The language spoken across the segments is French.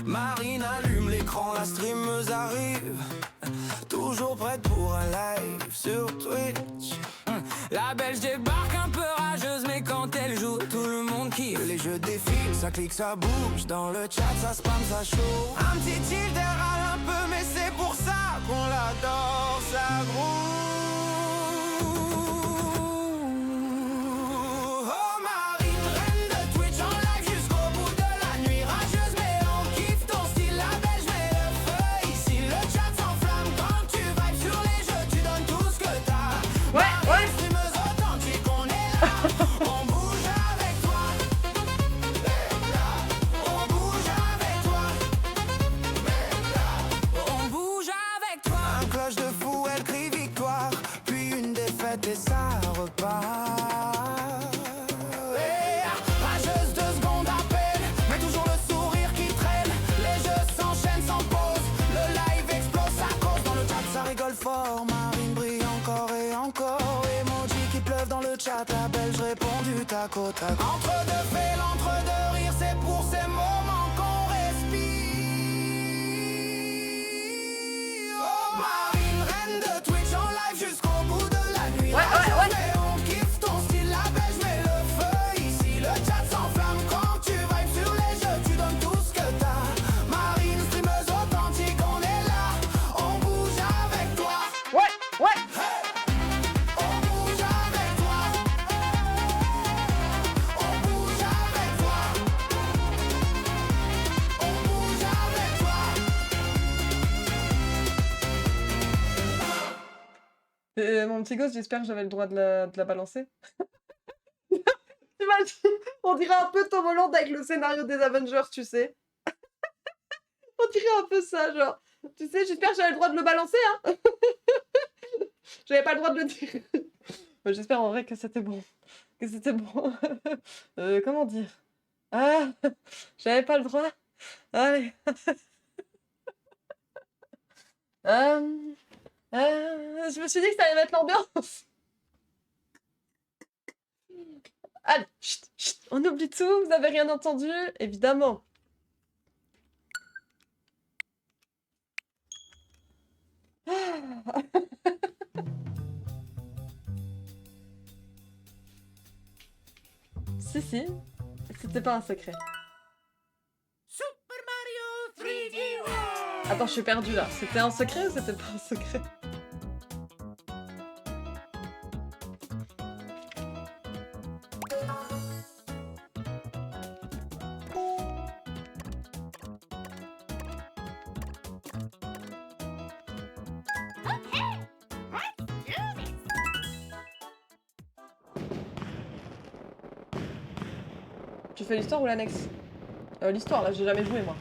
Marine allume l'écran, la streameuse arrive. Toujours prête pour un live sur Twitch. La Belge débarque un peu rageuse, mais quand elle joue, tout le monde kiffe. Les jeux défilent, ça clique, ça bouge. Dans le chat, ça spam, ça chauffe. Un petit tilde, elle râle un peu, mais c'est pour ça qu'on l'adore, ça groove. Oh Marine, reine de Twitch en live jusqu'au bout de la nuit. Rageuse, mais on kiffe ton style. La Belge met le feu ici. Le chat s'enflamme quand tu vibes sur les jeux. Tu donnes tout ce que t'as. Ouais. Et ça repart. Rageuse 2 secondes à peine, mais toujours le sourire qui traîne. Les jeux s'enchaînent sans pause. Le live explose, ça cause. Dans le chat, ça rigole fort. Marine brille encore et encore. Emoji qui pleuvent dans le chat. La Belge répond du tac au tac. Entre deux faits, l'entre deux rires, c'est pour ces moments qu'on respire. Oh Marine, reine de Twitch en live jusqu'au bout de la nuit. Ouais. On kiffe ton style, la Belge met le feu ici. Le chat s'enflamme quand tu vibes sur les jeux. Tu donnes tout ce que t'as. Marine, streameuse authentique, on est là. On bouge avec toi. Ouais. Hey, on bouge avec toi. On bouge avec toi. On bouge avec toi. Mon petit gosse, j'espère que j'avais le droit de la balancer. T'imagines? On dirait un peu Tom Holland avec le scénario des Avengers, tu sais. On dirait un peu ça, genre. Tu sais, j'espère que j'avais le droit de le balancer, hein. J'avais pas le droit de le dire. J'espère en vrai que c'était bon. Que c'était bon. Comment dire? Ah, j'avais pas le droit. Allez. Je me suis dit que ça allait mettre l'ambiance. Allez, chut, on oublie tout, vous n'avez rien entendu, évidemment. Si, c'était pas un secret. Super Mario 3D World. Attends, je suis perdue là. C'était un secret ou c'était pas un secret? Tu fais l'histoire ou l'annexe? L'histoire, là, j'ai jamais joué, moi.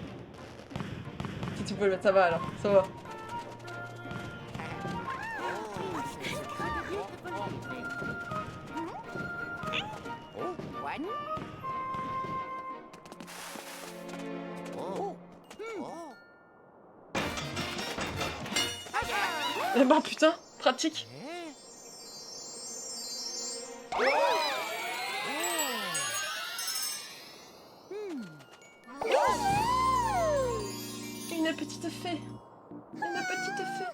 Si tu peux le mettre, ça va, alors. Ça va. Eh ben, putain, pratique. Une petite fée. Une petite fée.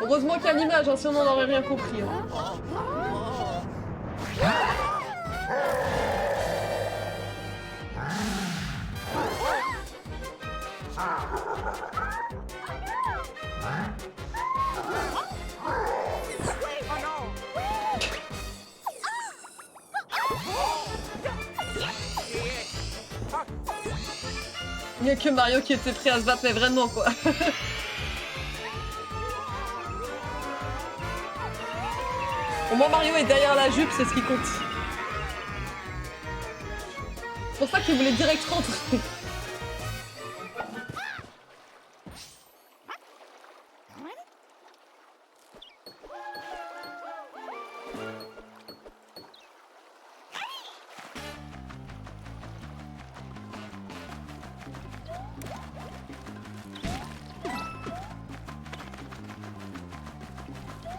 Heureusement qu'il y a l'image, hein, sinon on n'aurait rien compris. Hein. Il n'y a que Mario qui était prêt à se battre, mais vraiment quoi. Au moins Mario est derrière la jupe, c'est ce qui compte. C'est pour ça qu'il voulait direct rentrer.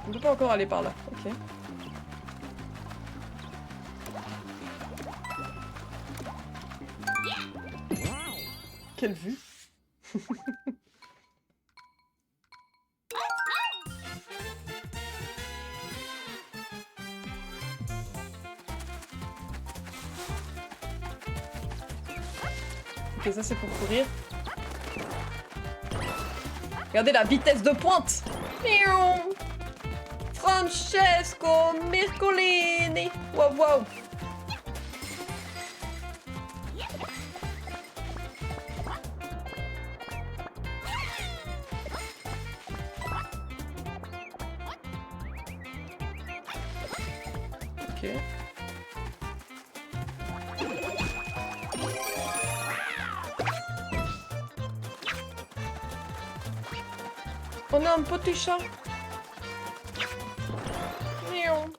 On peut pas encore aller par là, ok. Quelle vue. Ok, ça c'est pour courir. Regardez la vitesse de pointe. Miaou. Francesco Mircolini. Wow, wow. Ok. On a un petit chat. Miaou.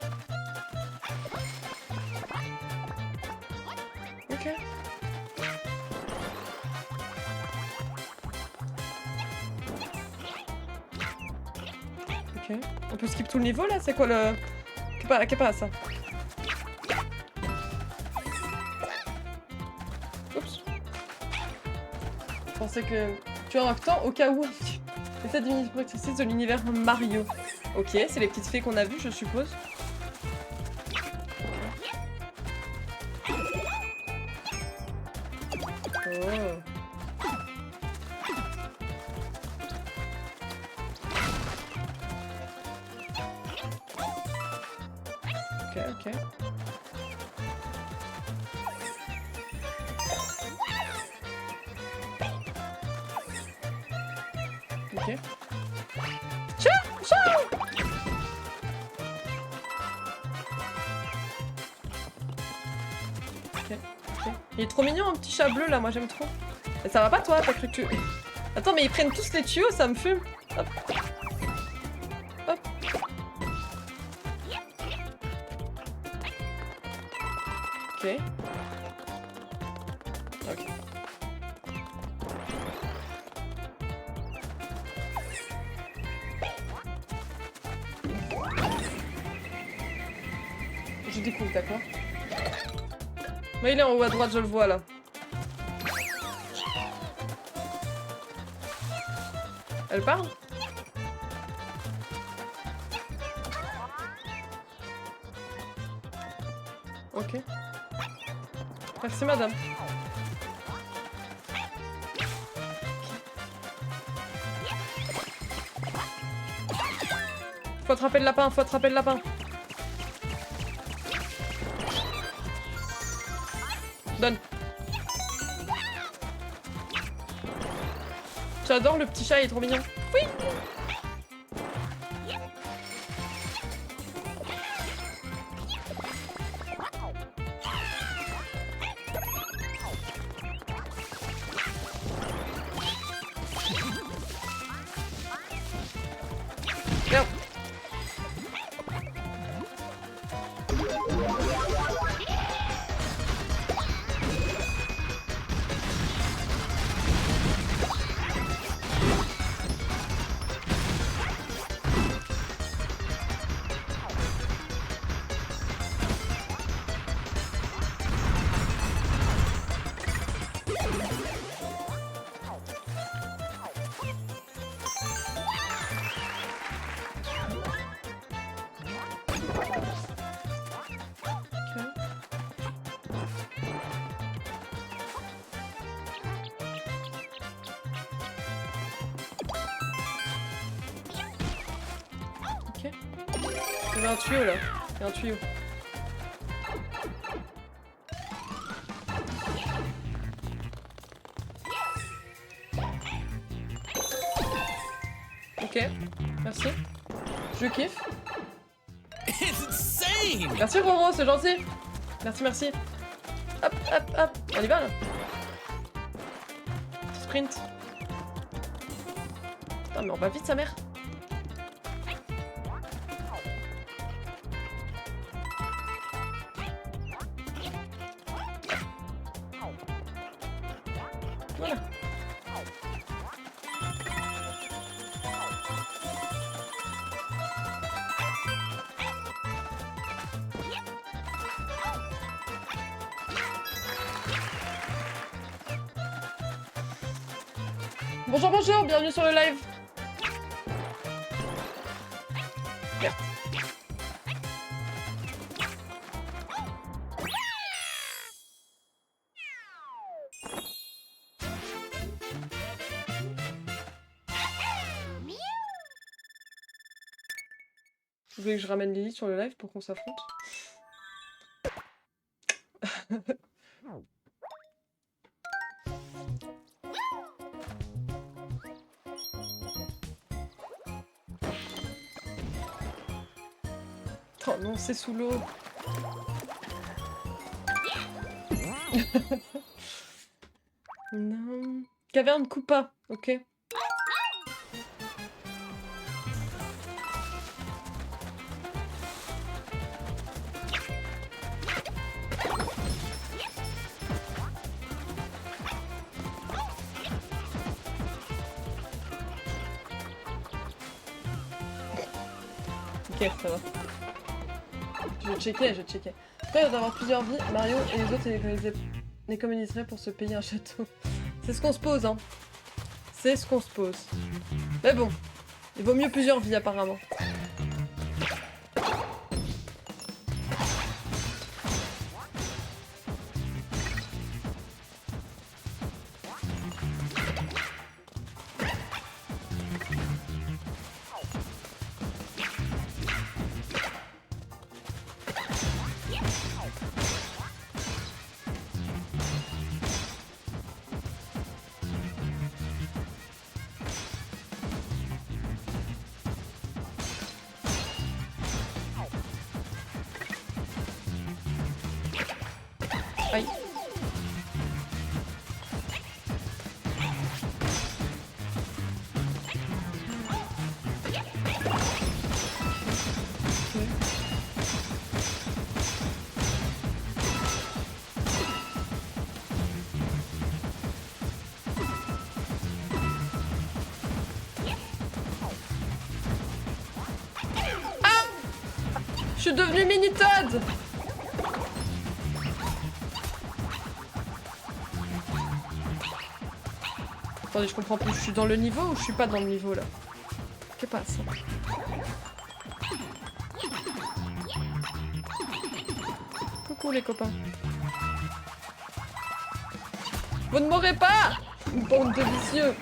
Ok. Ok. On peut skip tout le niveau là? C'est quoi le... Qu'est pas ça? Oups. Je pensais que... Tu as un temps au cas où. C'est ça 10 minutes pour exercice de l'univers Mario. Ok, c'est les petites fées qu'on a vues, je suppose. Oh. Ok, ok. Ok. Ciao, ciao. Ok, ok. Il est trop mignon un petit chat bleu là, moi j'aime trop. Mais ça va pas toi, t'as cru que tu... Attends, mais ils prennent tous les tuyaux, ça me fume. Hop. Hop. Ok. Ok. Je découvre, d'accord. Mais il est en haut à droite, je le vois là. Elle parle? Ok. Merci madame. Faut attraper le lapin, faut attraper le lapin. Donne. J'adore le petit chat, il est trop mignon. Oui. Viens. Ok. Il y a un tuyau là. Il y a un tuyau. Ok. Merci. Je kiffe. Merci Roro, c'est gentil. Merci, merci. Hop, hop, hop. On y va là. Sprint. Putain, mais on va vite sa mère. Voilà. Bonjour, bonjour, bienvenue sur le live. Merde. Vous voulez que je ramène Lily sur le live pour qu'on s'affronte? Oh non, c'est sous l'eau. Non. Caverne Koopa, ok. Ok, ça va. Je vais checker. Après d'avoir plusieurs vies, Mario et les autres les communiseraient pour se payer un château. C'est ce qu'on se pose, hein. C'est ce qu'on se pose. Mais bon, il vaut mieux plusieurs vies apparemment. Aïe. Ah! Je suis devenue Mini Toad! Attendez, je comprends plus. Je suis dans le niveau ou je suis pas dans le niveau là? Qu'est-ce qui passe? Coucou les copains. Vous ne mourrez pas! Bande de vicieux.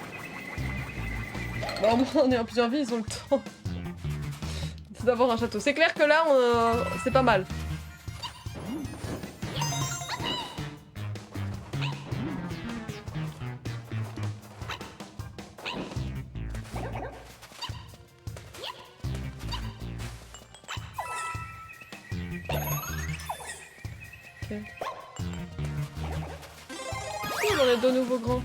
Bon, au moins on est en plusieurs vies, ils ont le temps d'avoir un château. C'est clair que là, c'est pas mal. On est de nouveau grands.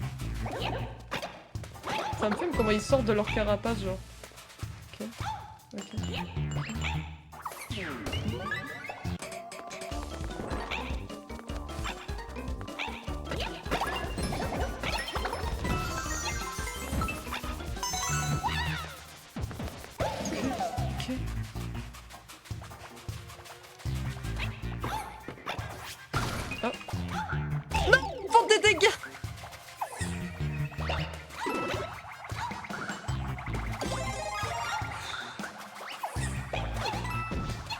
Ça me filme comment ils sortent de leur carapace, genre. Ok. Ok. Ok. Oh. Non! Ils font des dégâts!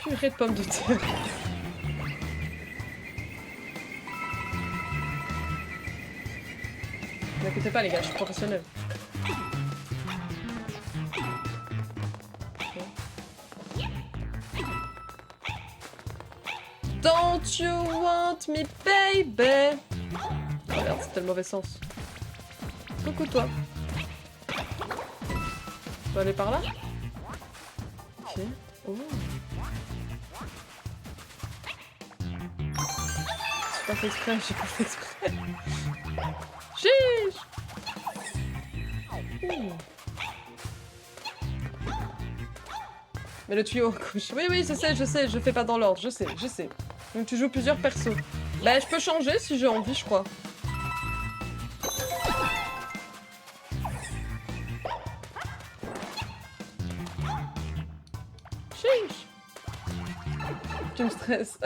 Purée de pommes de terre. Ne m'inquiétez pas les gars, je suis professionnel. Don't you want me, baby? Oh merde, c'était le mauvais sens. Coucou toi. Je peux aller par là? Ok. Oh. J'ai pas fait exprès, j'ai pas fait exprès. Chiche! Mais le tuyau en couche. Oui, oui, je sais, je fais pas dans l'ordre, je sais. Donc tu joues plusieurs persos. Bah, je peux changer si j'ai envie, je crois. Chiche! Tu me stresses.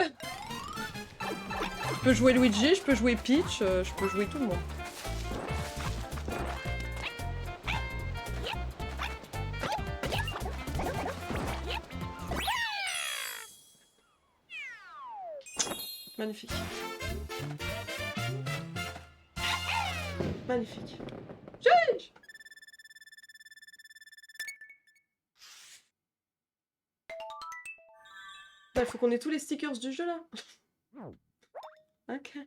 Je peux jouer Luigi, je peux jouer Peach, je peux jouer tout le monde. Magnifique. Magnifique. Change. Bah, il faut qu'on ait tous les stickers du jeu là. Ok.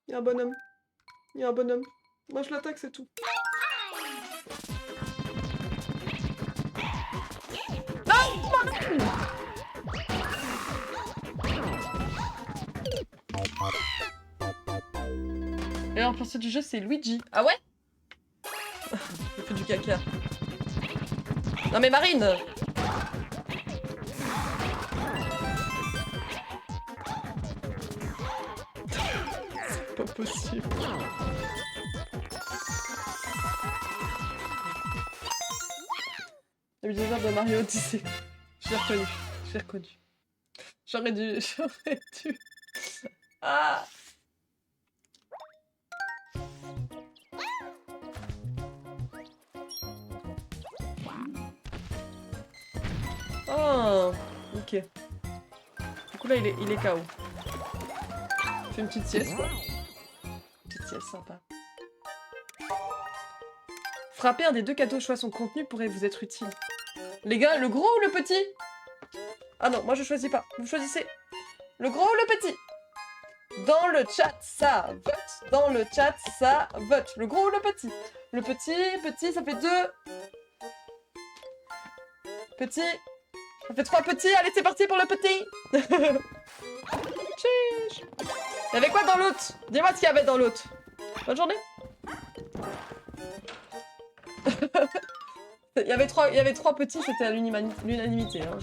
Il y a un bonhomme. Il y a un bonhomme. Moi je l'attaque, c'est tout. Et en plus du jeu, c'est Luigi. Ah ouais? Il fait du caca. Non mais Marine! C'est pas possible. Le designer de Mario Odyssey. Je l'ai reconnu. Je l'ai reconnu. J'aurais dû. J'aurais dû. Ah! Oh! Ok. Du coup là, il est KO. Fais une petite sieste, quoi. Petite sieste sympa. Frapper un des deux cadeaux, choix son contenu pourrait vous être utile. Les gars, le gros ou le petit? Ah non, moi je choisis pas. Vous choisissez. Le gros ou le petit? Dans le chat, ça vote. Dans le chat, ça vote. Le gros ou le petit? Le petit, ça fait 2. Petit. Ça fait 3 petits. Allez, c'est parti pour le petit. Chiche. Il y avait quoi dans l'autre? Dis-moi ce qu'il y avait dans l'autre. Bonne journée. Il y avait trois petits, c'était à l'unanimité. Hein,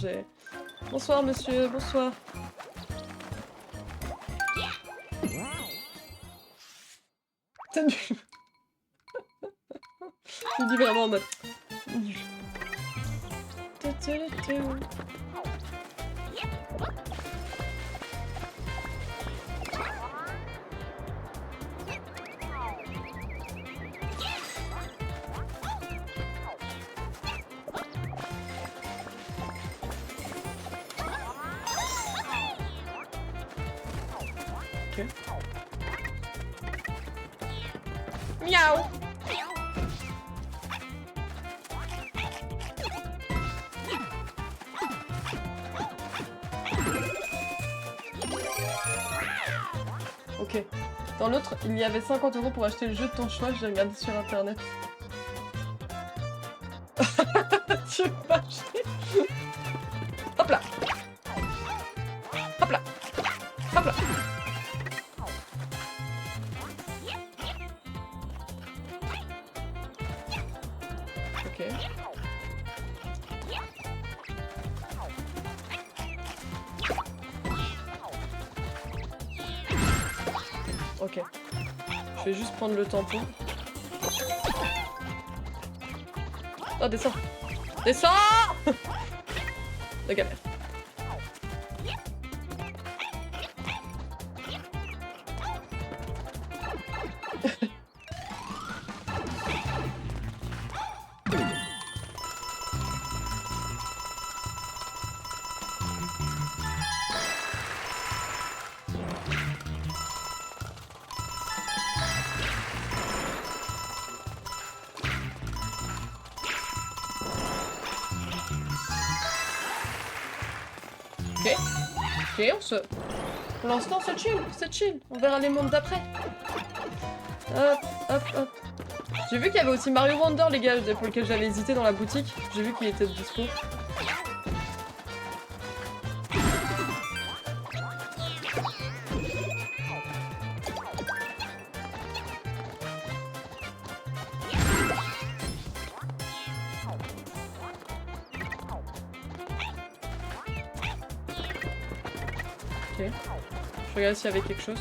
bonsoir monsieur, bonsoir. C'est nul. Je dis vraiment en mode nul. Ok. Miaou. Ok. Dans l'autre, il y avait 50 € pour acheter le jeu de ton choix, j'ai regardé sur internet. Tu veux pas acheter? Hop là. Hop là. Hop là. Ok. Ok. Je vais juste prendre le tampon. Oh, descends. Descends. De galère. Ok, on se... Pour l'instant, c'est chill, c'est chill. On verra les mondes d'après. Hop, hop, hop. J'ai vu qu'il y avait aussi Mario Wonder, les gars, pour lequel j'avais hésité dans la boutique. J'ai vu qu'il était dispo. Ok. Je regarde s'il y avait quelque chose.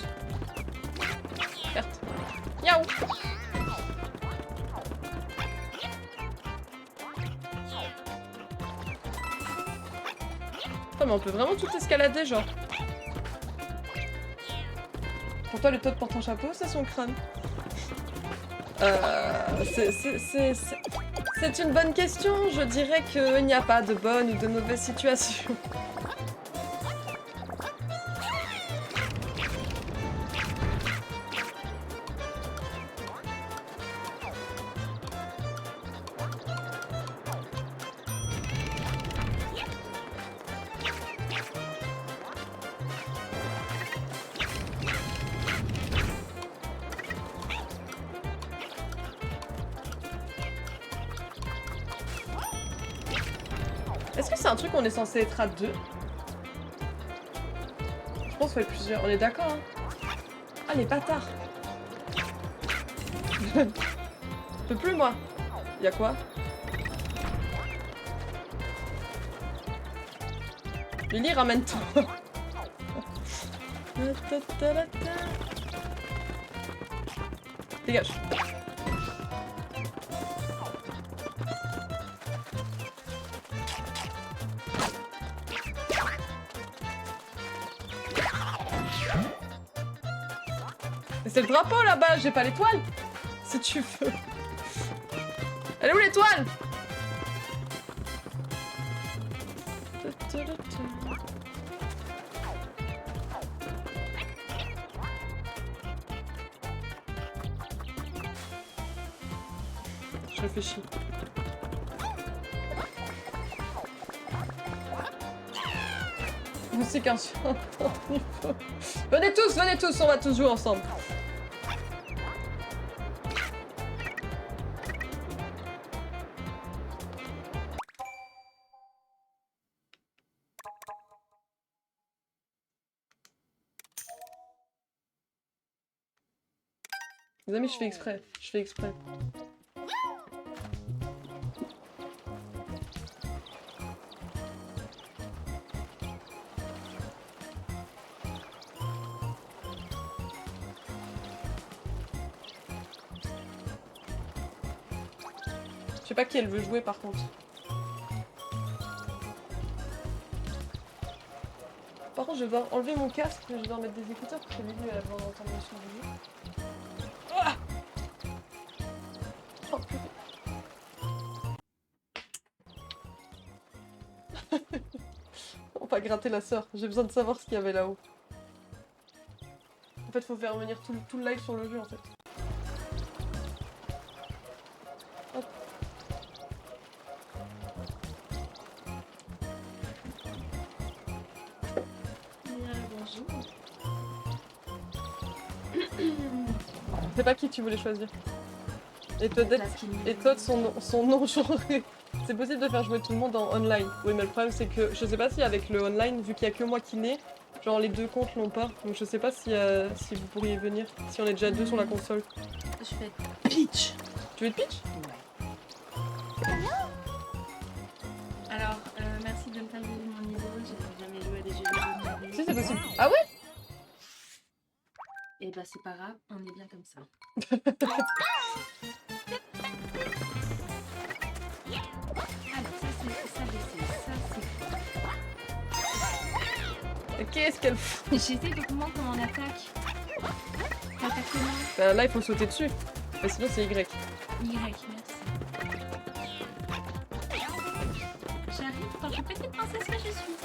Carte. Miaou. Oh, mais on peut vraiment tout escalader, genre. toi, le Toad porte un chapeau, c'est son crâne. C'est une bonne question. Je dirais qu'il n'y a pas de bonne ou de mauvaise situation. Est-ce que c'est un truc qu'on est censé être à deux? Je pense qu'il faut être plusieurs. On est d'accord, hein? Ah, les bâtards! Je peux plus, moi. Y'a quoi? Lily, ramène-toi. Dégage. Mais c'est le drapeau là-bas, j'ai pas l'étoile. Si tu veux. Elle est où l'étoile? Je réfléchis. Vous c'est qu'un sur un niveau. Venez tous, on va tous jouer ensemble. Les amis, je fais exprès. Je sais pas qui elle veut jouer par contre. Par contre, je vais devoir enlever mon casque, mais je vais devoir mettre des écouteurs parce que Lily elle va devoir entendre le son du jeu. Ah oh, putain. On va gratter la sœur. J'ai besoin de savoir ce qu'il y avait là-haut. En fait, faut faire venir tout le live sur le jeu en fait. Hop. Je sais pas qui tu voulais choisir. Et Toad, son nom genré. C'est possible de faire jouer tout le monde en online. Oui, mais le problème c'est que je sais pas si avec le online, vu qu'il y a que moi qui l'ai, genre les deux comptes l'ont pas. Donc je sais pas si, si vous pourriez venir, si on est déjà deux sur la console. Je fais Peach. Tu veux de Peach? Alors, merci de me faire vivre mon niveau. J'ai jamais joué à des jeux vidéo. Si, c'est possible. Ah ouais? Et bah c'est pas grave, on est bien comme ça. Alors ça c'est Qu'est-ce qu'elle fout? J'essaie de comprendre comment on attaque. T'attaques comment? Bah, là, il faut sauter dessus. Mais sinon, c'est Y. Y, merci. J'arrive, quand je suis petite princesse que je suis.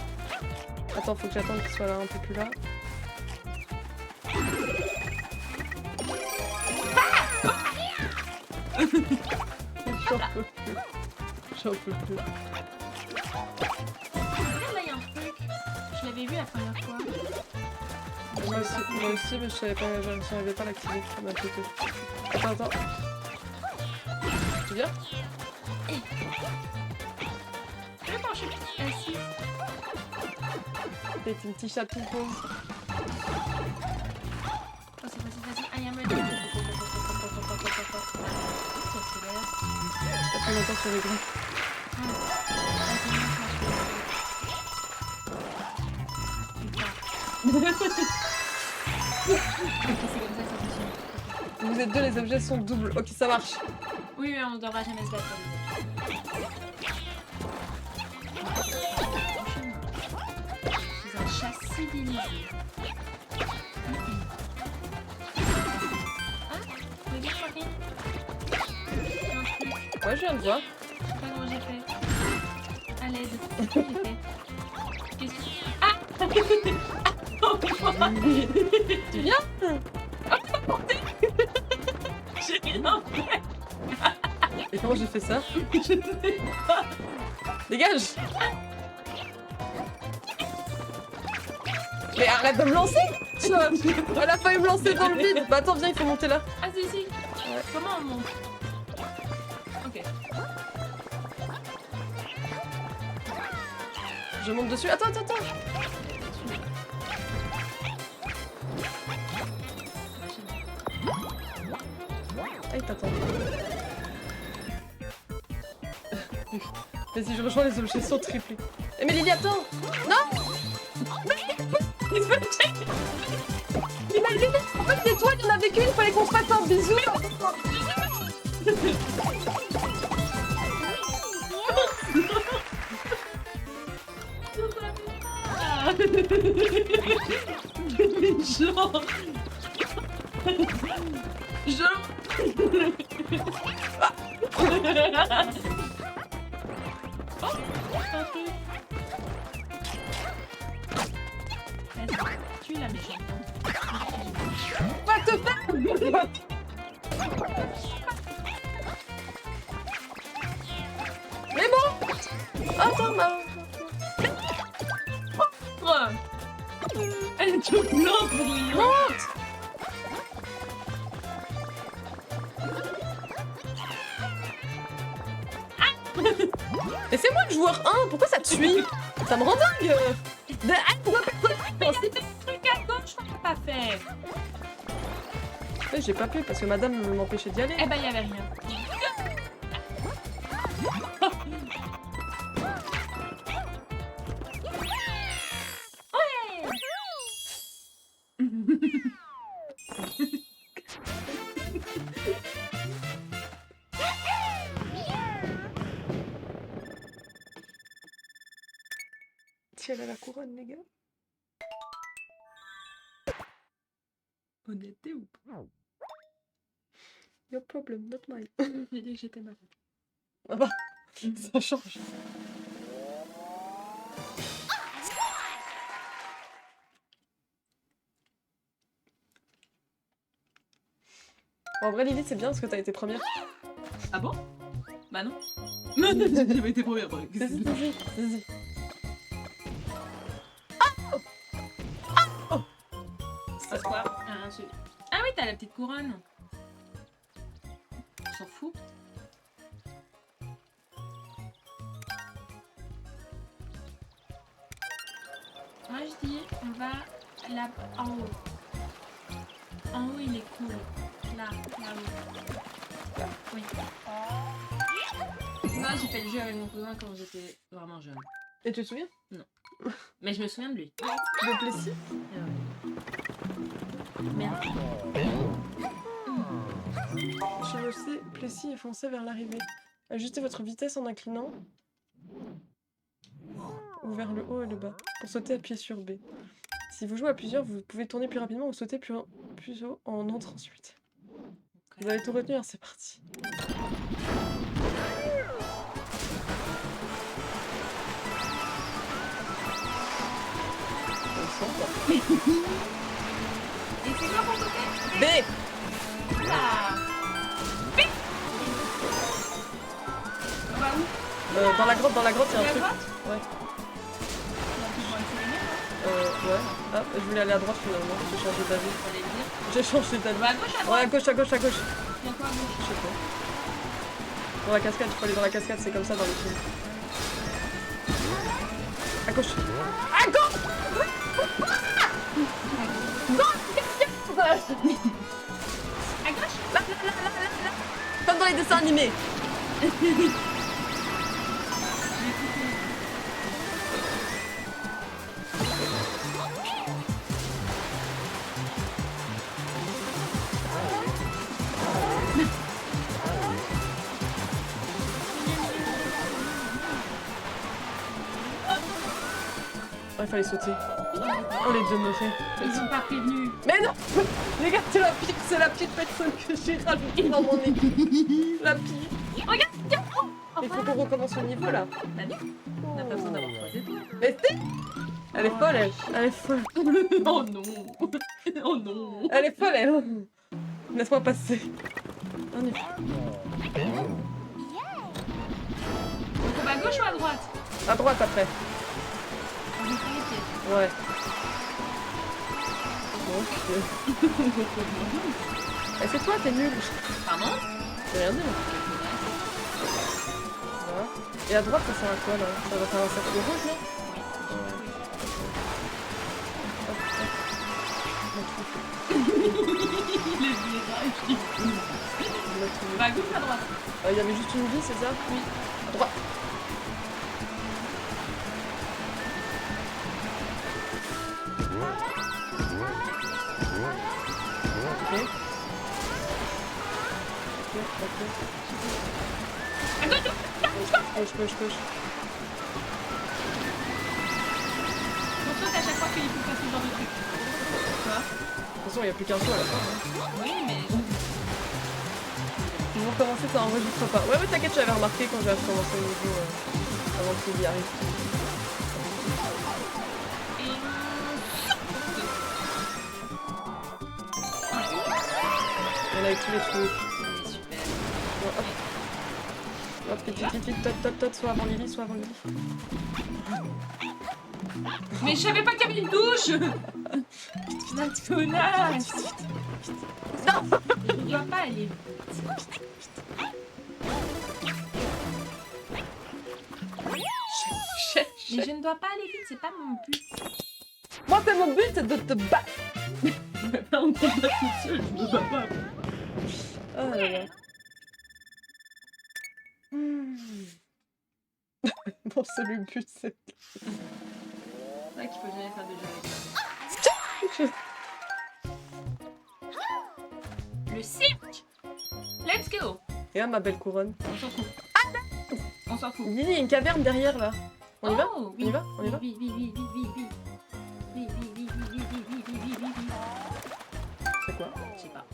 Attends, faut que j'attende qu'il soit là un peu plus là. J'en peux plus. Regarde là, il y a un truc. Je l'avais vu la première fois. Moi aussi, mais je savais pas l'activer. Ça m'a pété. Attends. Tu viens? Attends, je suis assise. T'es une petite chatou pause. Oh, c'est facile. Ah, il y a un mode. Ça fait longtemps sur les groupes. Vous êtes deux, les objets sont doubles. Ok, ça marche. Oui, mais on ne devra jamais se battre. Je suis un chat civilisé. Ouais, je viens de voir. Je sais pas comment j'ai fait. À l'aide. Qu'est-ce que j'ai fait? Qu'est-ce que... Ah. Tu viens? J'ai rien fait. Et comment j'ai fait ça? Dégage! Mais arrête de me lancer! Elle a failli me lancer dans le vide! Bah attends, viens, il faut monter là. Ah si si. Comment on monte? Ok. Je monte dessus. Attends. Ah, il t'attend. Vas-y, je rejoins les objets sont triplés. Eh mais Lily, attends! Non! Il m'a aidé! En fait, les toiles, il y en avait qu'une, il fallait qu'on se fasse un bisou! Tu es la méchante. Va te faire! Mais bon! Attends, ma... Elle est toute blanche, brillante. Monte! Mais c'est moi le joueur 1, pourquoi ça te suit? Ça me rend dingue! Pourquoi personne... Mais c'était le truc à gauche qu'on n'a pas fait. Ouais, j'ai pas pu parce que madame m'empêchait d'y aller. Eh ben, il y avait rien. Si elle a la couronne, les gars. Honnêteté ou pas? Your problem, not mine. J'ai dit que j'étais malade. Ah bah, ça change. En vrai, Lily, c'est bien parce que t'as été première. Ah bon? Bah non. Non, j'ai pas été première. Vas-y. C'est quoi? Ah oui, t'as la petite couronne. On s'en fout. Moi je dis, on va là en haut. En haut il est cool. Là-haut. Oui. Moi j'ai fait le jeu avec mon cousin quand j'étais vraiment jeune. Et tu te souviens? Mais je me souviens de lui. De Plessis? Merde. Chevauchez Plessis et foncez vers l'arrivée. Ajustez votre vitesse en inclinant ou vers le haut et le bas. Pour sauter, appuyez sur B. Si vous jouez à plusieurs, vous pouvez tourner plus rapidement ou sauter plus haut en entrant ensuite. Vous avez tout retenu, alors c'est parti. Et c'est quoi pour sauter? B. Ah. On va où? Dans la grotte, il y a un La truc. droite? Ouais. Ouais. Ah, je voulais aller à droite finalement. J'ai changé d'avis. Fallait le dire. J'ai changé On d'avis. va à gauche, à Ouais, droite? à gauche. Il y a quoi à gauche? Je sais pas. Dans la cascade, il faut aller dans la cascade, c'est comme ça dans les films. À gauche. À gauche! À gauche? Là. Comme dans les dessins animés. Oh, il fallait sauter. Oh, les demeurés. Ils sont pas prévenus. Mais non! Les gars, c'est la pire personne que j'ai rajoutée dans mon équipe. La pire. Regarde, regarde. qu'on recommence au niveau là. Bah non, on n'a pas besoin d'avoir 3 étoiles. Mais si. Elle est folle, elle. Elle est folle. Oh non. Oh non. Elle est folle, elle. Laisse-moi passer. On y va. On va à gauche ou à droite? À droite après. On va faire les pieds. Ouais. Ok. Eh, c'est toi, t'es nul. Pardon? J'ai rien dit. Voilà. Et à droite, ça sert à quoi là? Ça va faire un cercle rouge là? Les virages. Bah à gauche ou à droite? Il y avait juste une vie, c'est ça? Oui. À droite. Ok. Je peux. Pour toi, à chaque fois qu'il faut faire ce genre de truc. Quoi? De toute façon, il n'y a plus qu'un saut à la fin. Hein. Oui, mais... Si vous recommencez, ça enregistre pas. Ouais, t'inquiète, j'avais remarqué quand j'avais recommencé le niveau avant qu'il y arrive. On a eu tous les trucs. Super. Bon, hop. Hop, vite, tot, soit avant Lily, soit avant Lily. Mais je savais pas qu'il y avait une douche. La connasse. Non. Je ne dois pas aller. Mais je ne dois pas aller vite, c'est pas mon but. Moi, c'est mon but, c'est de te battre. Mais pas en combat toute seule, je ne dois pas. Oh là là. Bon, c'est le but, c'est... C'est vrai qu'il faut jamais faire de jeu. Le cirque. Let's go. Regarde ma belle couronne. On s'en fout. On s'en fout. Lily, il y a une caverne derrière, là. On y va? Oh, On y va? On y va? Oui. C'est quoi? Je sais pas.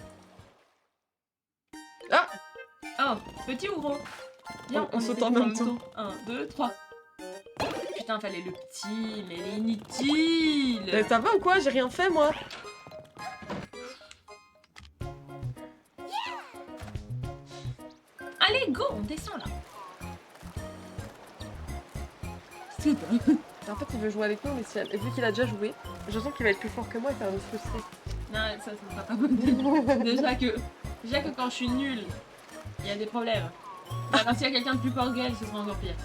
Ah! Oh, petit ou gros? Viens, On saute essaie en de faire même le temps. 1, 2, 3. Putain, fallait le petit, mais il est inutile. Mais ça va ou quoi? J'ai rien fait, moi. Allez, go, on descend là. En fait, il veut jouer avec nous, mais et vu qu'il a déjà joué, je sens qu'il va être plus fort que moi et ça va me frustrer. Non, ça sera pas bon. déjà que quand je suis nulle, il y a des problèmes. Alors, s'il y a quelqu'un de plus fort qu'elle, ce sera encore pire.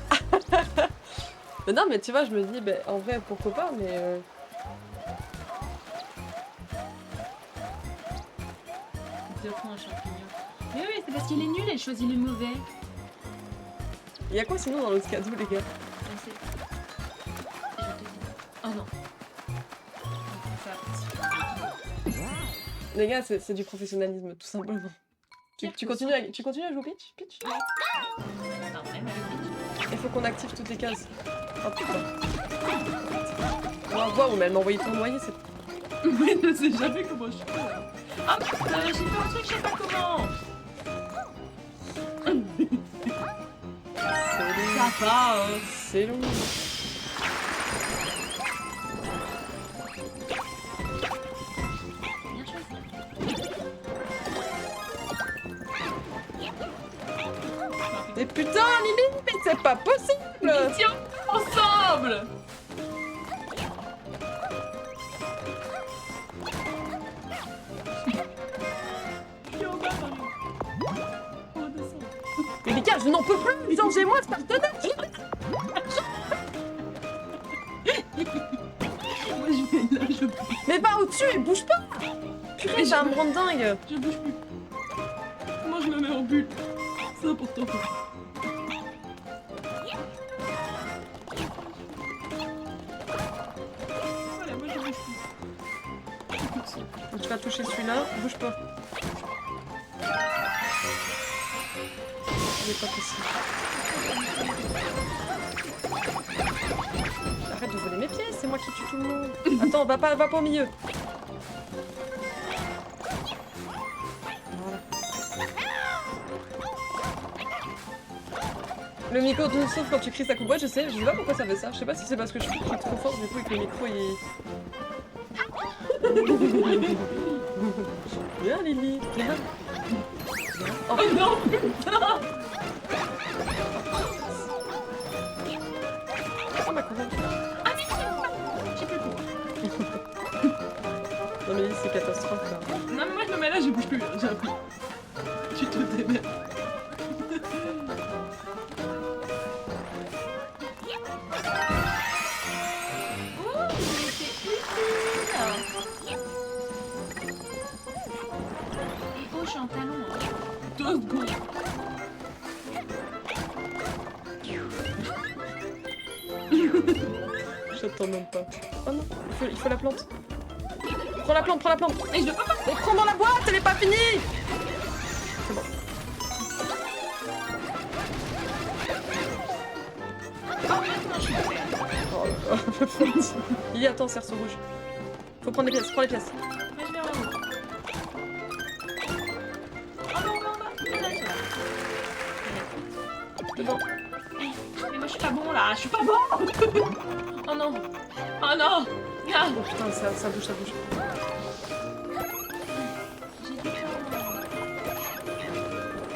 Mais non, mais tu vois, je me dis, en vrai, pourquoi pas, mais... Je prends un champignon. Mais oui, c'est parce qu'il est nul, elle choisit le mauvais. Il y a quoi sinon dans l'autre cadeau, les gars? Je sais. Et je te dis. Oh non. Ça. Les gars, c'est du professionnalisme, tout simplement. Tu continues à jouer Peach? Non, même avec Il faut qu'on active toutes les cases. Oh putain. Oh, wow, mais elle m'a envoyé tournoyer, c'est... Mais je sais jamais comment je fais là. Ah, j'ai fait un truc, je sais pas comment. Ça va, C'est long. Bien choisi. Mais putain, Lily, mais c'est pas possible! Tiens, ensemble. Mais les gars, je n'en peux plus! Changez-moi ce partenaire! Moi je vais là, je bouge. Mais va au-dessus et bouge pas! Purée, ça va me rendre dingue! Je bouge plus. Moi je me mets en bulle. C'est important. Voilà, moi je bouge plus. Tu vas toucher celui-là, bouge pas. C'est pas possible. Arrête de voler mes pièces, c'est moi qui tue tout le monde. Attends, va pas au milieu. Voilà. Le micro tout sauf quand tu cries ça coupe. Ouais, je sais pas pourquoi ça fait ça. Je sais pas si c'est parce que je crie trop fort du coup et que le micro il. Viens Lily, viens. Oh non, putain. Oh ma couronne. Ah mais j'ai plus le coup. Non mais c'est catastrophe là. Non mais moi je me mets là, je bouge plus. J'ai appris. Tu te démerdes. Je suis en talon. 2 secondes. J'attends même pas. Oh non, il faut la plante. Prends la plante, prends la plante. Mais je veux pas Mais prends dans la boîte, elle est pas finie. C'est bon. Oh là là. Il y a attends, cerceau rouge. Faut prendre les pièces, prends les pièces. Mais je vais en haut. Oh non, non, non. Devant. Mais moi je suis pas bon là, je suis pas bon. Oh non. Oh non. Regarde. Oh putain, ça bouge, ça bouge. J'ai du temps.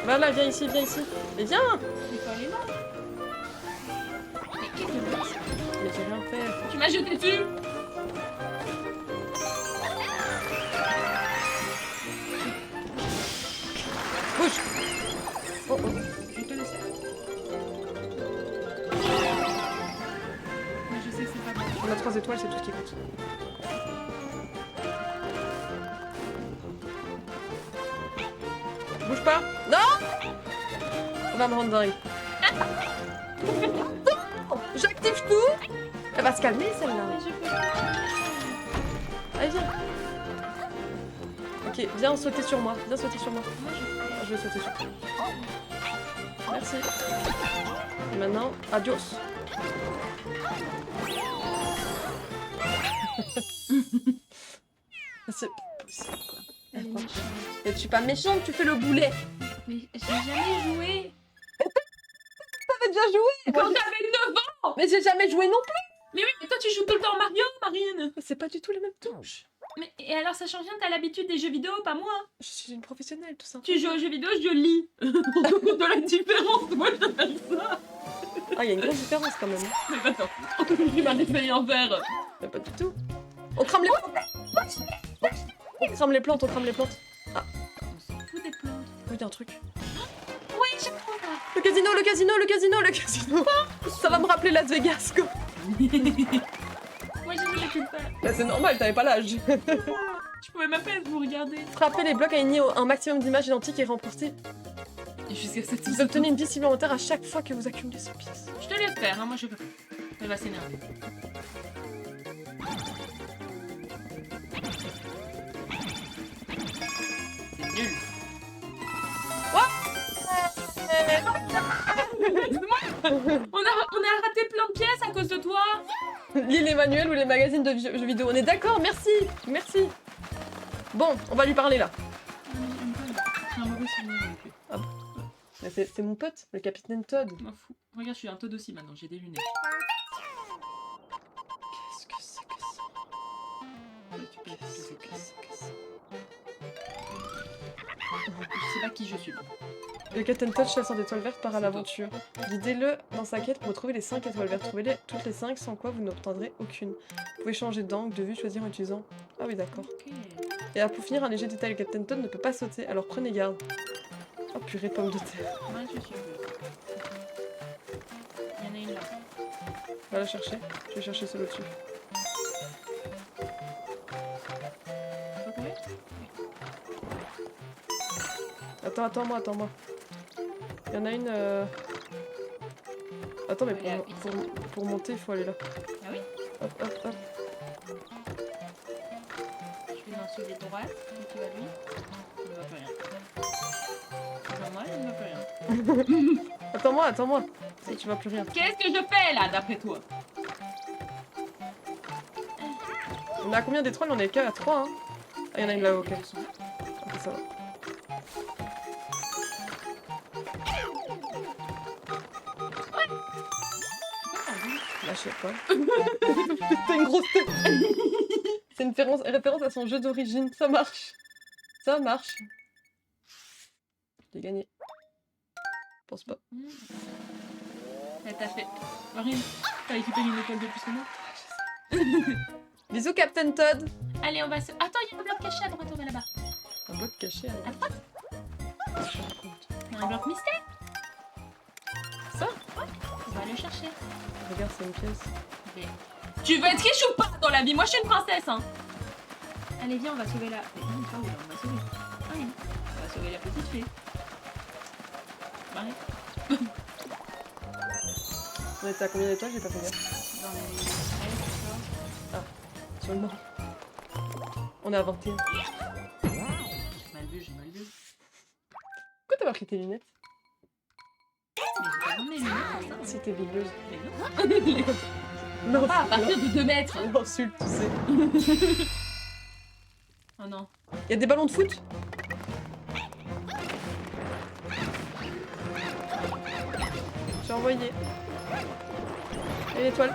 Voilà, viens ici, viens ici. Mais viens. Mais faut aller là. Mais qu'est-ce que c'est? Mais j'ai rien fait. Tu m'as jeté dessus. Bouge. Oh oh. Je vais te laisser. Mais je sais que c'est pas bon. On a 3 étoiles, c'est tout ce qui compte. Bouge pas. Non. On va me rendre dingue. J'active tout. Elle va se calmer celle-là. Mais je peux pas. Allez, viens. Ok, viens sauter sur moi. Viens sauter sur moi. Moi je fais. Je vais sauter sur toi. Merci. Et maintenant, adios. C'est possible, quoi. Elle est méchante. Mais tu suis pas méchante, tu fais le boulet. Mais j'ai jamais joué. T'avais déjà joué. Quand t'avais 9 ans. Mais j'ai jamais joué non plus. Mais oui, mais toi tu joues tout le temps Mario, Marine. C'est pas du tout les mêmes touches. Mais et alors ça change rien, t'as l'habitude des jeux vidéo, pas moi. Je suis une professionnelle, tout ça. Tu joues aux jeux vidéo, je lis. On se compte de la différence, moi je te fais ça. Ah, il y a une grosse différence quand même. Mais attends, tu m'as réveillé en verre. Mais pas du tout. On crame les plantes. On crame les plantes, on crame les plantes. On s'en fout des plantes. Oui, il y a un truc. Oui, j'ai trop peur. Le casino, le casino, le casino, le casino. Ça va me rappeler Las Vegas, quoi. Moi j'ai jamais pu le faire. Bah, c'est normal, t'avais pas l'âge. Je pouvais même pas vous regarder. Frappez les blocs alignés un maximum d'images identiques et remportez. Et jusqu'à cette Vous obtenez une vie supplémentaire à chaque fois que vous accumulez 100 pièces. Je te laisse faire, hein, moi je peux pas. Elle va s'énerver. C'est nul. On a raté plein de pièces à cause de toi. Lis les manuels ou les magazines de jeux vidéo. On est d'accord, merci, merci. Bon, on va lui parler là. J'ai un mauvais souvenir avec lui. Mais c'est mon pote, le capitaine Todd. Je m'en fous. Regarde, je suis un Todd aussi maintenant, j'ai des lunettes. Qu'est-ce que c'est que ça? Qu'est-ce que c'est que ça? Je sais pas qui je suis. Le Captain Todd, chasseur d'étoiles vertes, part à l'aventure. Guidez-le dans sa quête pour retrouver les 5 étoiles vertes. Trouvez-les toutes les 5, sans quoi vous n'obtiendrez aucune. Vous pouvez changer d'angle, de vue, choisir en utilisant... Ah oui, d'accord. Ok. Et pour finir, un léger détail, le Captain Todd ne peut pas sauter, alors prenez garde. Oh purée, pomme de terre. Moi je suis bleue. Il y en a une là. Va la chercher. Je vais chercher celle au-dessus. Faut courir? Attends-moi. Il y en a une... Attends, mais pour monter, il faut aller là. Ah oui? Hop. Je vais dans celui de droite. Et tu vas lui. Il ne va plus rien. Devant moi, il ne va plus rien. Attends-moi. Si, tu vas plus rien. Qu'est-ce que je fais là, d'après toi? On a combien d'étoiles? On est qu'à 3, hein. Ah, il y en a une là-haut, ok. Ok, ça va. Bah, je sais pas. T'as une grosse tête. C'est une référence à son jeu d'origine. Ça marche. Ça marche. J'ai gagné. Je pense pas. Elle t'a fait. Marine, t'as récupéré une étoile de plus que moi. Bisous, Captain Todd. Allez, on va se. Attends, il y a un bloc caché à droite, on va là-bas. Un bloc caché. À droite. Il y a un bloc mystère. Ça On va le chercher. Regarde, c'est une pièce. Mais... Tu veux être riche ou pas dans la vie? Moi, je suis une princesse, hein. Allez, viens, on va sauver la. Mais non, pas où là, on va sauver. Allez, on va sauver la petite fée. Marie. On était à combien d'étoiles? J'ai pas fait gaffe. Dans les 13, Sur le mort. On est à 21. 14. J'ai mal vu, j'ai mal vu. Pourquoi t'as pas pris tes lunettes? Mais j'ai pas mis mes lunettes, ça. Si t'es bigleuse. Mais Non, non. Pas à partir de 2 mètres. l'insulte, tu sais. Oh non. Y'a des ballons de foot? J'ai envoyé. Et l'étoile?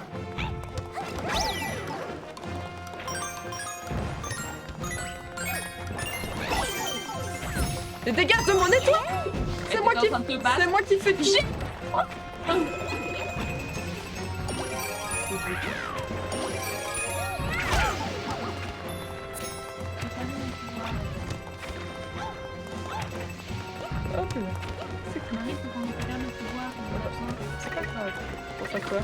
Et dégage de mon étoile! C'est moi qui... C'est moi qui fais tout. Hop là. Marie, faut qu'on récupère le pouvoir. On en a besoin. C'est pas grave. Pour faire quoi?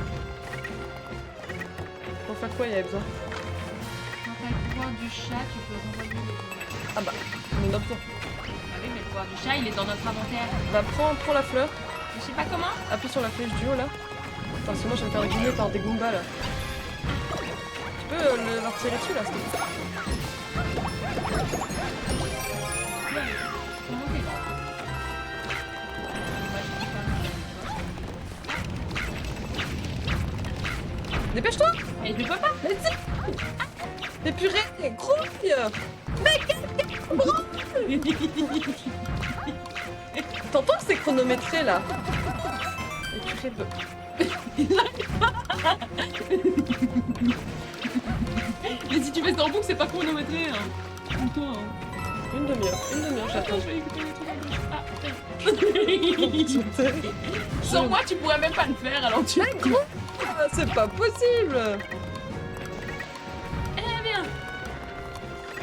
Pour faire quoi il y avait besoin? Quand t'as le pouvoir du chat, tu peux renvoyer les... Ah bah, on en a besoin. Ah oui, mais le pouvoir du chat, il est dans notre inventaire. Bah prends la fleur, Je sais pas comment. appuie sur la flèche du haut là. Enfin sinon je vais me faire guiner par des Goombas là. Tu peux leur tirer dessus là, s'il te plaît. Comment t'es là? Moi, je peux pas. Dépêche-toi! Mais je peux pas. Vas-y! Mais purée, grouille! T'entends que c'est chronométré là? Et purée de... Mais si tu fais ça en boucle, c'est pas chronométré. Hein. Toi, hein. Une demi-heure, j'attends. Attends, je vais écouter les trucs. Ah, sans moi, tu pourrais même pas le faire, alors tu... Ah, c'est pas possible! Eh bien.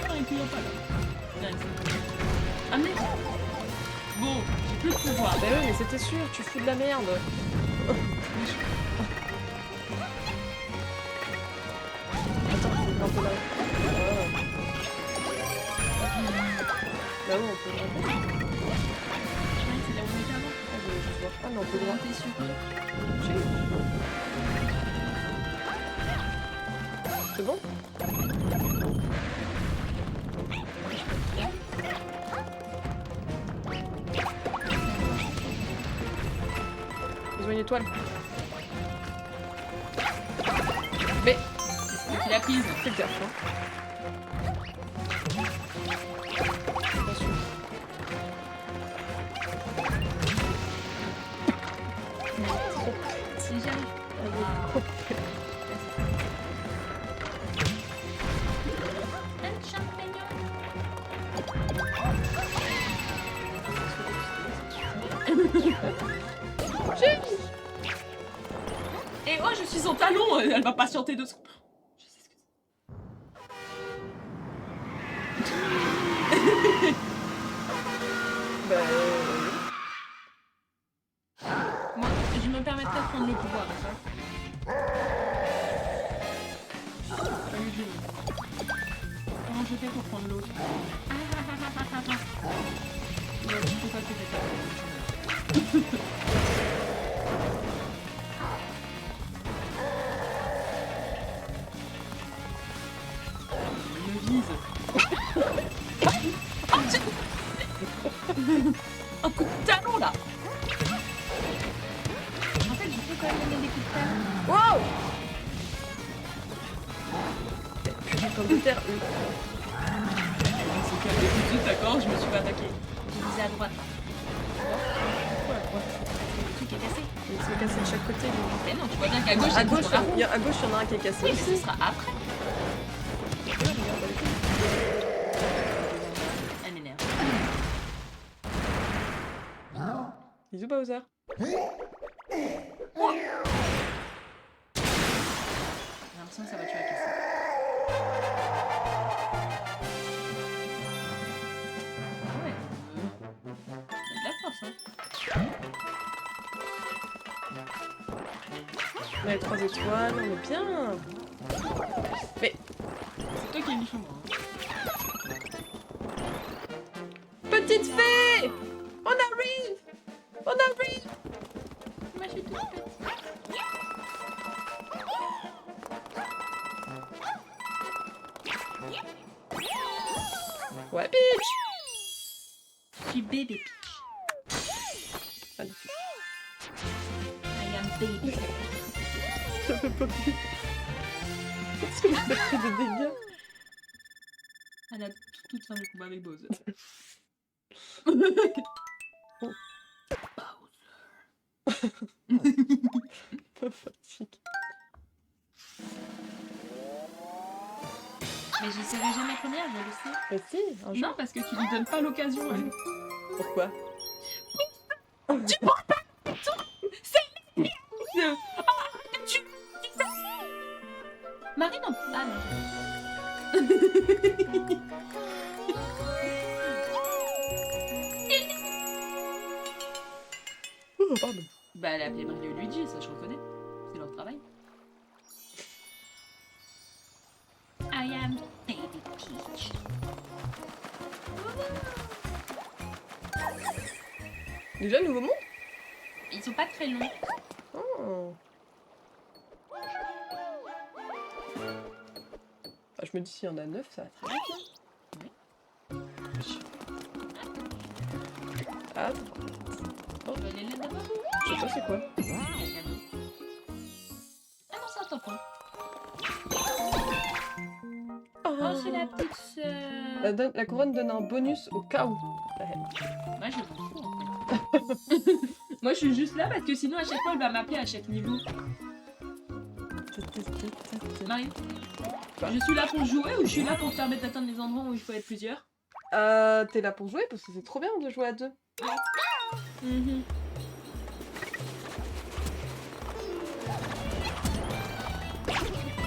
Ah, il tue pas là. Nice. Ah mais... Bon, j'ai plus de pouvoir. Bah oui, mais c'était sûr, tu fous de la merde. Attends, faut un peu là. Là où on peut grimper? C'est là où on était avant. Ah, je voulais juste voir. Ah, mais on peut Comment grimper. t'es sûr? C'est bon? Ils ont une étoile. Mais Tu l'as prise. fais gaffe, hein. Attention. Si j'arrive. Un champignon. Et oh, je suis son talon. Elle va patienter 2 secondes. Je sais ce que Bah, c'est. Moi, je me permettrai de prendre le pouvoir, d'accord? Comment je fais pour prendre l'autre? Je sais pas ce que c'est. Il me vise. Un coup de talon là. En fait, je peux quand même donner des coups de talon. wow! Putain, comme de terre, C'est calme tout de suite, d'accord? Je me suis pas attaquée. J'ai visé à droite. Ouais, ouais. Le truc est cassé. Ils sont cassés de chaque côté. lui. Mais non, tu vois bien qu'à gauche, À gauche, il il y a un qui est cassé Oui, mais ce aussi. sera après. Elle m'énerve. Bisous Bowser. J'ai l'impression que ça va tuer la caisse. Ouais. C'est de la force, hein. Ouais, 3 étoiles, on est bien. Mais C'est toi qui es nichon, moi. petite fée, on arrive, on arrive. Moi, je suis toute petite. Ouais, bitch. Je suis bébé Peach. Magnifique. I am baby. Ça fait pas plus. Est-ce que ça fait des dégâts? Elle a toute fin de combat avec Bowser. Pas fatigue. Mais je serai jamais première, je le sais. Mais si, un jour. Non, parce que tu lui donnes pas l'occasion. Pourquoi? Tu prends pas tout. C'est le tu fais. Marie non. Ah non. Oh, pardon. Bah elle a appelé Mario et Luigi, ça je reconnais. C'est leur travail. I am baby Peach. Déjà, nouveau monde? Ils sont pas très longs. Oh. Ah, je me dis, s'il y en a 9, ça va très bien. Ah, Oh, je vais aller là-bas. je sais pas c'est quoi. Ah non, c'est un tampon. Oh, Oh, c'est la petite sœur. la couronne donne un bonus au cas où. Moi, je m'en fous en fait. Moi, je suis juste là parce que sinon, à chaque fois, elle va m'appeler à chaque niveau. Marie, je suis là pour jouer ou je suis là pour te permettre d'atteindre les endroits où il faut être plusieurs? T'es là pour jouer parce que c'est trop bien de jouer à 2.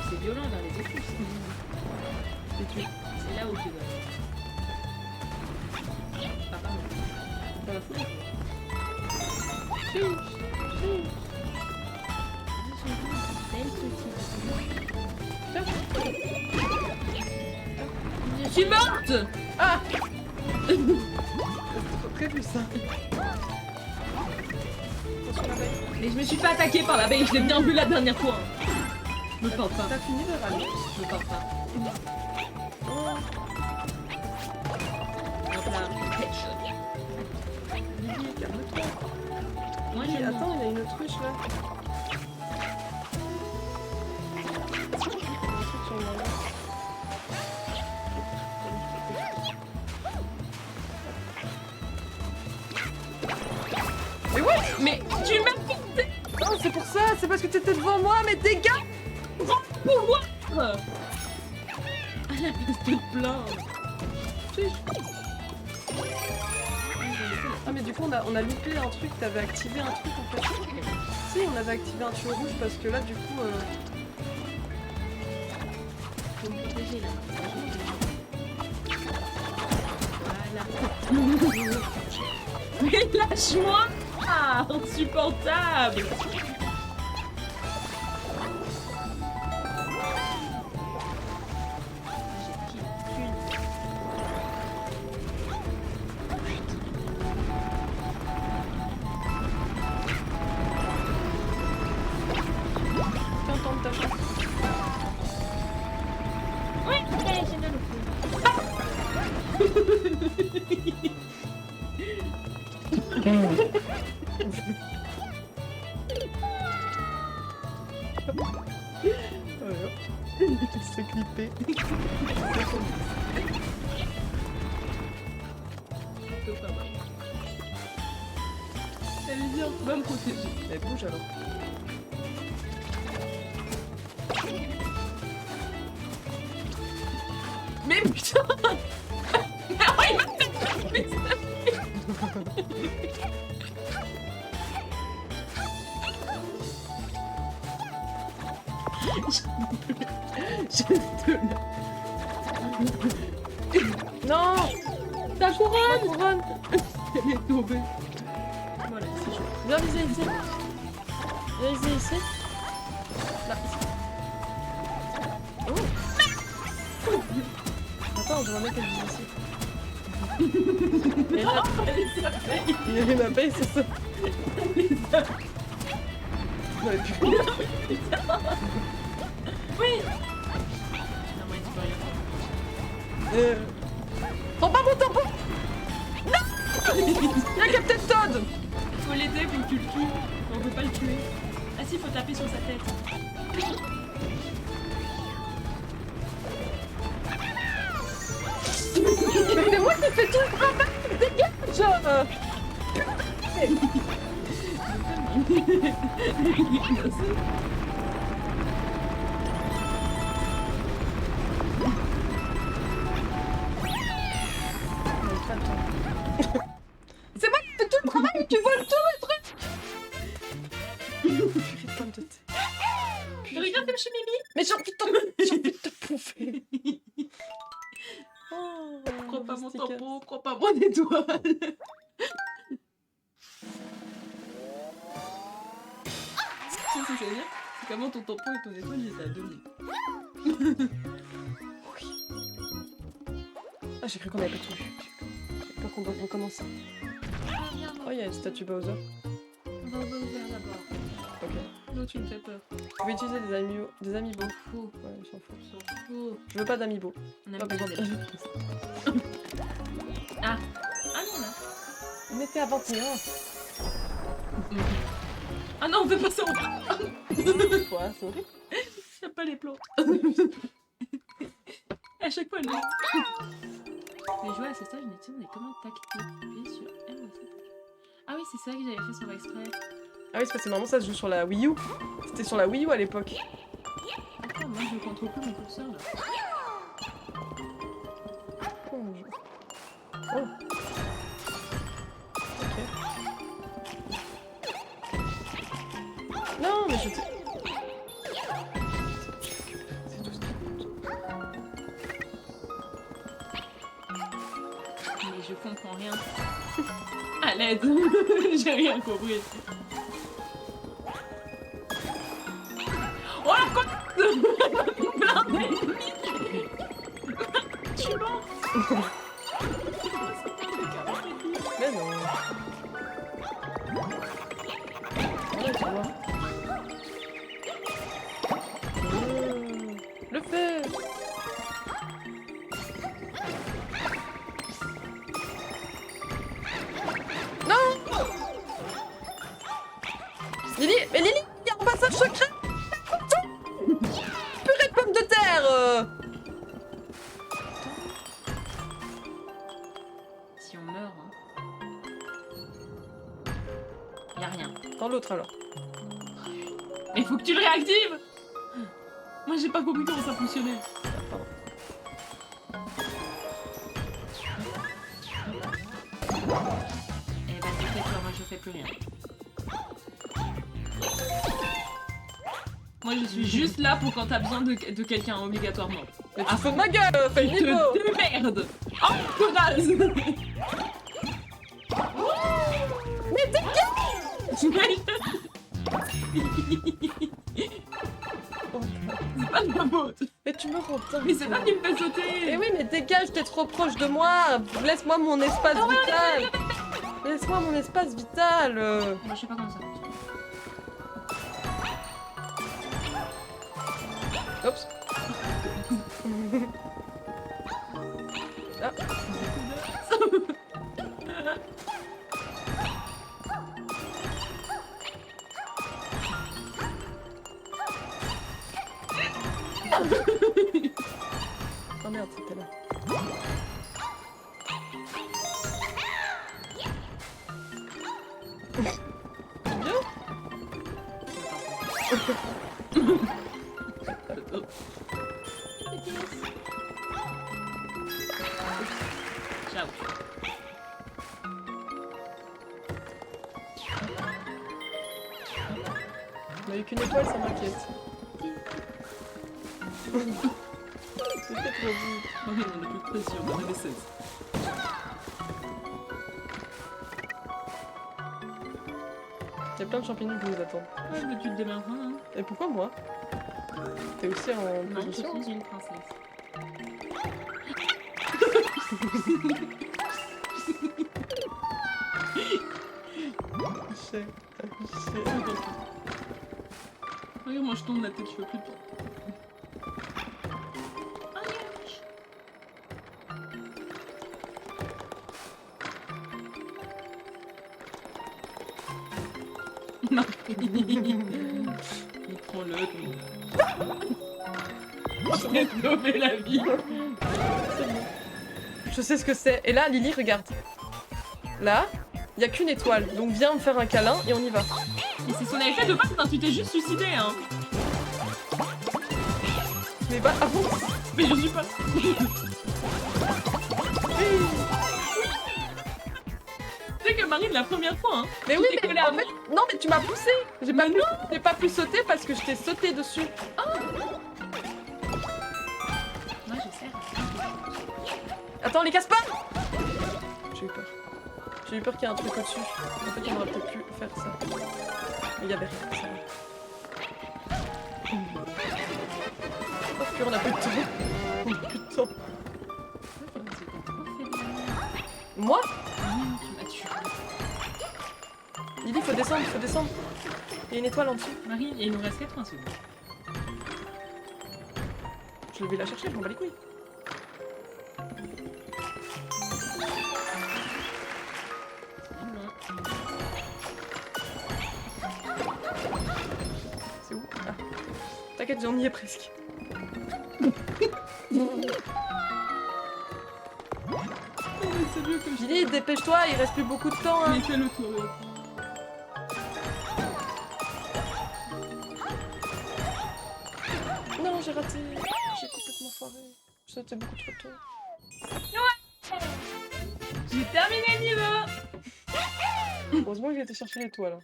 C'est violent dans les éclipses. C'est là où tu vas. Ah, pardon. Dans la foule. Je suis morte. Ah. C'était pas prévu ça. Attention l'abeille. Mais je me suis pas attaquée par l'abeille, je l'ai bien vu la dernière fois. Me porte pas. T'as fini de râler. Me porte pas. Hop là, headshot. Lily, calme-toi. Moi, Lily, je attends, il y a une autruche là. Mais ouais. Mais tu m'as porté Non, c'est pour ça, c'est parce que t'étais devant moi, mais dégâts. pouvoir. À la place de te plaindre. Ah mais du coup on a loupé un truc, t'avais activé un truc en fait. Si, on avait activé un tuyau rouge parce que là du coup... Faut me protéger là. Voilà. Mais lâche-moi. Ah, insupportable. Tiens, tente ta chance. Ouais, allez, j'ai bien le Voilà. Il s'est clippé. Ça veut dire va me protéger. Mais bouge alors. Mais putain. Mais oh, il m'a fait Non. Ta couronne. Elle est tombée. Voilà, c'est chaud. Viens viser ici. Viens viser ici. Là, ici. Oh. Attends, je vais mettre qu'elle vise ici. Oh, elle est sapée. Il y avait ma paye, c'est ça. Non, mais putain. Oui. Non, moi, il dit pas rien. Prends pas mon tampon. Non. Il y a Captain Todd. Faut l'aider pour que tu le tues. On peut pas le tuer. Ah si, faut taper sur sa tête. Mais c'est moi qui fais tout le travail. Dégage. C'est moi qui fais tout le travail et tu voles tout le truc. Putain de thé. Regarde comme je suis Mimi. Mais j'ai envie de te bouffer. Oh, Prends pas mon sticker. tampon, prends pas mon étoile. C'est dire, c'est comment ton tampon et ton étoile, ils étaient à donner. Ah, j'ai cru qu'on avait pas tout vu. J'ai peur qu'on doit recommencer. Oh, il y a une statue Bowser. On va ouvrir d'abord. Ok. Non, tu me fais peur. Je vais utiliser des amiibo. Fou. Ouais, je s'en fout. On s'en fout. Je veux pas d'amiibo. On a Oh, pas pardon. des... Ah. Ah non, là. On était à 21. Ah non, on peut pas ça. Quoi, c'est horrible. Y'a pas les plans. À chaque fois, elle dit. Les jouets à ce stage n'étions des commandes tactiles. Appuyez sur R ou C. Ah oui, c'est ça que j'avais fait sur exprès. Ah oui, c'est parce que normalement ça se joue sur la Wii U. C'était sur la Wii U à l'époque. Attends, moi je contrôle plus mon curseur là. Oh. Oh. Ok. Non, mais je... Mais je comprends rien. À l'aide. J'ai rien compris. Oh la con. Plein d'ennemis. Tu lances. Mais non. Ouais, tu vois. Le feu. Non. Lily, mais Lily, il y a un passage secret. Purée de pommes de terre. Si on meurt, hein. Y'a rien. Dans l'autre alors. Mais faut que tu le réactives. Moi j'ai pas compris comment ça fonctionnait. Pardon. Eh bah t'es fait toi, moi je fais plus rien. Moi je suis juste là pour quand t'as besoin de quelqu'un obligatoirement. Mais tu te fous de ma gueule, fais le Tu niveau. te démerdes. Oh connasse. Mais dégage. C'est pas de ma faute. Mais tu me rends dingue. Mais c'est toi qui me fais sauter. Mais oui, mais dégage, t'es trop proche de moi. Laisse-moi mon espace vital. Laisse-moi mon espace vital. Moi je sais pas comment ça fonctionne. Oups. Ah. Oh merde, c'était là. Ciao. On a eu qu'une étoile, ça m'inquiète. C'est fait trop vite. Oui, on a plus de pression, on en avait 16. Il y a plein de champignons qui nous attendent. Ouais, mais tu te démarres, hein. Et pourquoi moi? T'es aussi en Non, je position? suis une princesse. Affiché. Regarde, moi je tourne la tête, je veux plus de temps. Non. Prends-le. Je t'ai sauvé la vie. Je sais ce que c'est. Et là, Lily, regarde. Là, il y a qu'une étoile. Donc viens me faire un câlin et on y va. Et c'est son effet de base, hein, tu t'es juste suicidé, hein. Mais bah, ah bon? Mais je suis pas. Tu sais que Marine, la première fois, hein. Mais tu oui, t'es mais collée à en fait, non, mais tu m'as poussé. J'ai pas pu sauter parce que je t'ai sauté dessus. Moi, je sais. Attends, les casse pas. J'ai eu peur. J'ai eu peur qu'il y ait un truc au-dessus. En fait, on aurait peut-être pu faire ça. Mais il y avait rien. Ça va. Oh purée, on a plus de temps. On a plus de temps. Moi? Tu m'as tué. Lily, faut descendre, faut descendre. Il y a une étoile en dessous. Marine, il nous reste 80 secondes. Je vais la chercher, je m'en bats les couilles. C'est où? Ah. T'inquiète, j'en y ai presque. C'est mieux que je Lily, dépêche-toi, il reste plus beaucoup de temps. Hein. Mais fais-le toi. Non, j'ai raté. J'ai complètement foiré. C'était beaucoup trop tôt. J'ai terminé le niveau. Heureusement que j'ai été chercher l'étoile.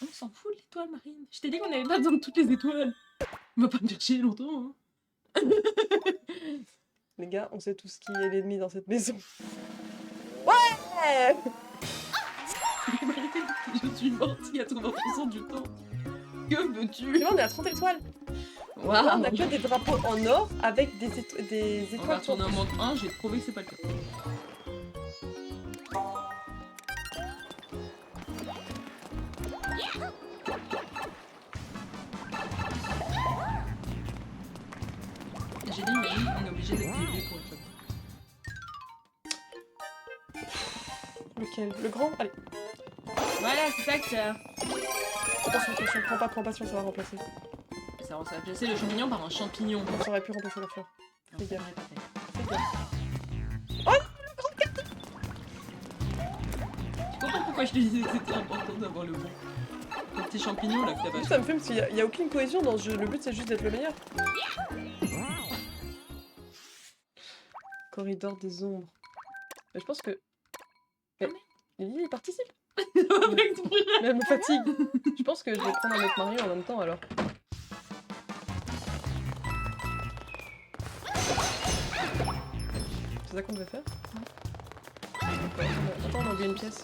On s'en fout de l'étoile, Marine. Je t'ai dit qu'on avait pas besoin de toutes les étoiles. On va pas me chercher longtemps, hein. Les gars, on sait tous qui est l'ennemi dans cette maison. Ouais! Je suis morte il y a 80% du temps. Que veux-tu? Tu vois, on est à 30 étoiles. Waouh. On a que des drapeaux en or avec des, des On va étoiles sur... retourner en monde 1, j'ai prouvé que c'est pas le cas. J'ai dit, mais on est obligé d'activer pour être là. Lequel? Le grand? Allez. Voilà, c'est ça que ça. Attention, attention, prends pas, ça va remplacer. Ça va remplacer le champignon par un champignon. Ça aurait pu remplacer la fleur. Non, Fais ça gaffe. m'aurait pas fait. Fais gaffe. Tu comprends pourquoi je te disais que c'était important d'avoir le bon? Le petit champignon là que t'as pas. Ça me fait parce qu'il y a aucune cohésion dans ce jeu. Le but c'est juste d'être le meilleur. Corridor des ombres. Mais je pense que... Mais... Lily, il participe. Mais elle me fatigue. Je pense que je vais prendre un autre Mario en même temps alors. C'est ça qu'on devait faire? Attends, on a oublié une pièce.